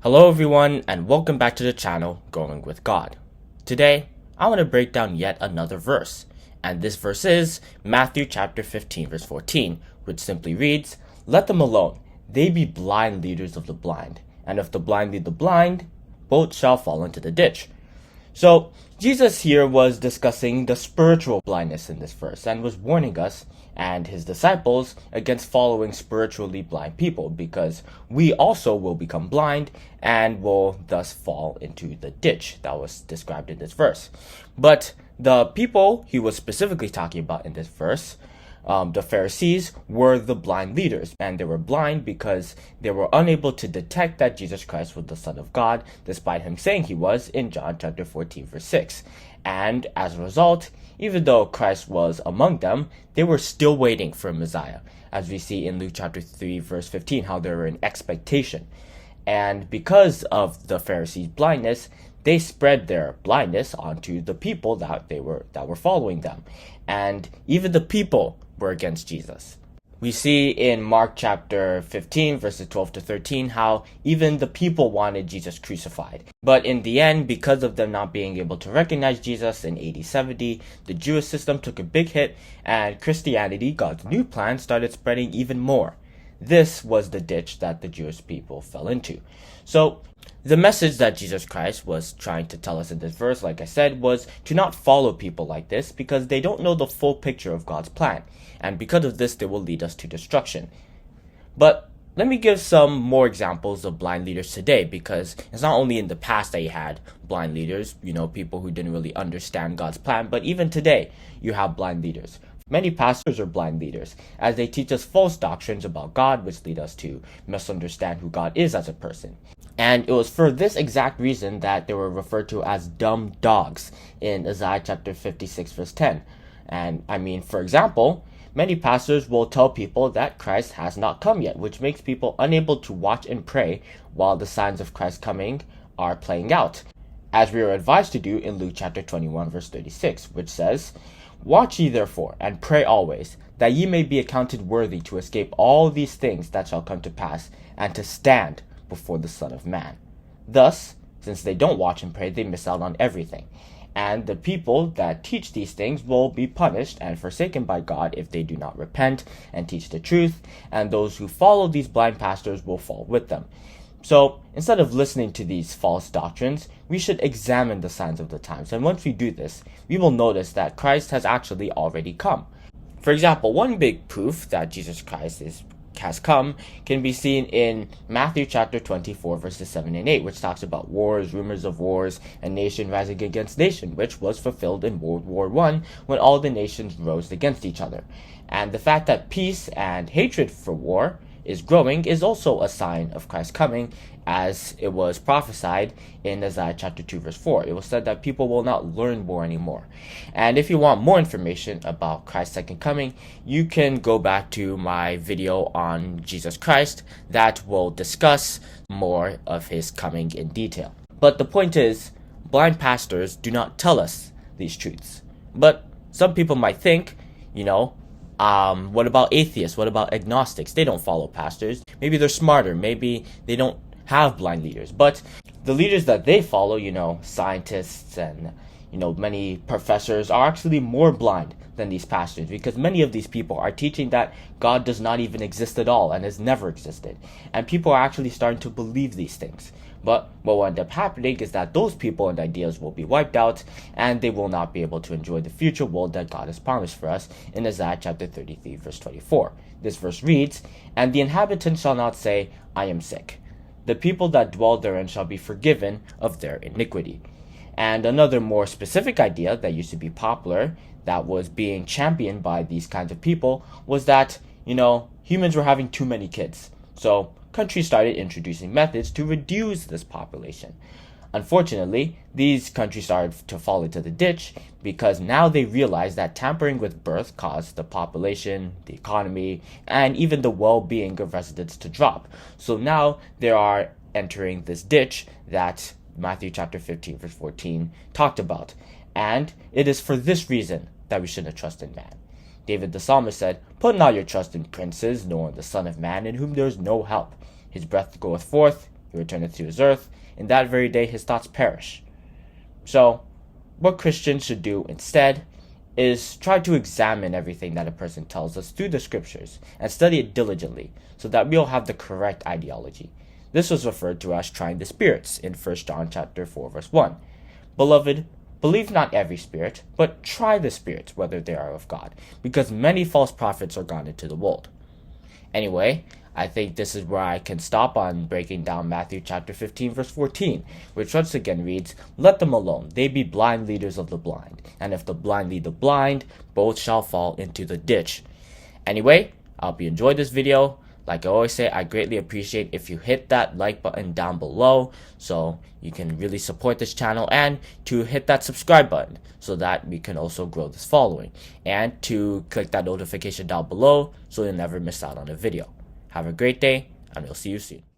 Hello everyone and welcome back to the channel Growing with God. Today, I want to break down yet another verse, and this verse is Matthew chapter 15 verse 14, which simply reads, "Let them alone, they be blind leaders of the blind, and if the blind lead the blind, both shall fall into the ditch." So, Jesus here was discussing the spiritual blindness in this verse and was warning us and his disciples against following spiritually blind people because we also will become blind and will thus fall into the ditch that was described in this verse. But the people he was specifically talking about in this verse, the Pharisees, were the blind leaders, and they were blind because they were unable to detect that Jesus Christ was the Son of God, despite him saying he was in John chapter 14 verse 6. And as a result, even though Christ was among them, they were still waiting for Messiah, as we see in Luke chapter 3 verse 15, how they were in expectation. And because of the Pharisees' blindness, they spread their blindness onto the people that were following them. And even the people were against Jesus. We see in Mark chapter 15 verses 12 to 13 how even the people wanted Jesus crucified. But in the end, because of them not being able to recognize Jesus in AD 70, the Jewish system took a big hit and Christianity, God's new plan, started spreading even more. This was the ditch that the Jewish people fell into. So, the message that Jesus Christ was trying to tell us in this verse, like I said, was to not follow people like this because they don't know the full picture of God's plan. And because of this, they will lead us to destruction. But let me give some more examples of blind leaders today, because it's not only in the past that you had blind leaders, people who didn't really understand God's plan, but even today, you have blind leaders. Many pastors are blind leaders, as they teach us false doctrines about God, which lead us to misunderstand who God is as a person. And it was for this exact reason that they were referred to as dumb dogs in Isaiah chapter 56 verse 10. And for example, many pastors will tell people that Christ has not come yet, which makes people unable to watch and pray while the signs of Christ's coming are playing out, as we are advised to do in Luke chapter 21 verse 36, which says, "Watch ye therefore, and pray always, that ye may be accounted worthy to escape all these things that shall come to pass, and to stand before the Son of Man." Thus, since they don't watch and pray, they miss out on everything. And the people that teach these things will be punished and forsaken by God if they do not repent and teach the truth, and those who follow these blind pastors will fall with them. So, instead of listening to these false doctrines, we should examine the signs of the times. And once we do this, we will notice that Christ has actually already come. For example, one big proof that Jesus Christ has come can be seen in Matthew chapter 24 verses 7 and 8, which talks about wars, rumors of wars, and nation rising against nation, which was fulfilled in World War I when all the nations rose against each other. And the fact that peace and hatred for war is growing is also a sign of Christ's coming, as it was prophesied in Isaiah chapter 2 verse 4. It was said that people will not learn war anymore. And if you want more information about Christ's second coming, you can go back to my video on Jesus Christ that will discuss more of his coming in detail. But the point is, blind pastors do not tell us these truths. But some people might think, what about atheists? What about agnostics? They don't follow pastors. Maybe they're smarter. Maybe they don't have blind leaders. But the leaders that they follow, scientists and, many professors, are actually more blind than these pastors, because many of these people are teaching that God does not even exist at all and has never existed. And people are actually starting to believe these things. But what will end up happening is that those people and ideas will be wiped out, and they will not be able to enjoy the future world that God has promised for us in Isaiah chapter 33 verse 24. This verse reads, "And the inhabitants shall not say, I am sick. The people that dwell therein shall be forgiven of their iniquity." And another more specific idea that used to be popular, that was being championed by these kinds of people, was that, humans were having too many kids. So countries started introducing methods to reduce this population. Unfortunately, these countries started to fall into the ditch because now they realize that tampering with birth caused the population, the economy, and even the well-being of residents to drop. So now they are entering this ditch that Matthew chapter 15 verse 14 talked about. And it is for this reason that we shouldn't trust in man. David the psalmist said, "Put not your trust in princes, nor in the Son of Man, in whom there is no help. His breath goeth forth, he returneth to his earth. In that very day his thoughts perish. So, what Christians should do instead is try to examine everything that a person tells us through the scriptures and study it diligently so that we'll have the correct ideology. This was referred to as trying the spirits in 1 John chapter 4 verse 1. Beloved, believe not every spirit, but try the spirits whether they are of God, because many false prophets are gone into the world. Anyway, I think this is where I can stop on breaking down Matthew chapter 15 verse 14, which once again reads, "Let them alone, they be blind leaders of the blind, and if the blind lead the blind, both shall fall into the ditch." Anyway, I hope you enjoyed this video. Like I always say, I greatly appreciate if you hit that like button down below so you can really support this channel, and to hit that subscribe button so that we can also grow this following, and to click that notification down below so you'll never miss out on a video. Have a great day, and we'll see you soon.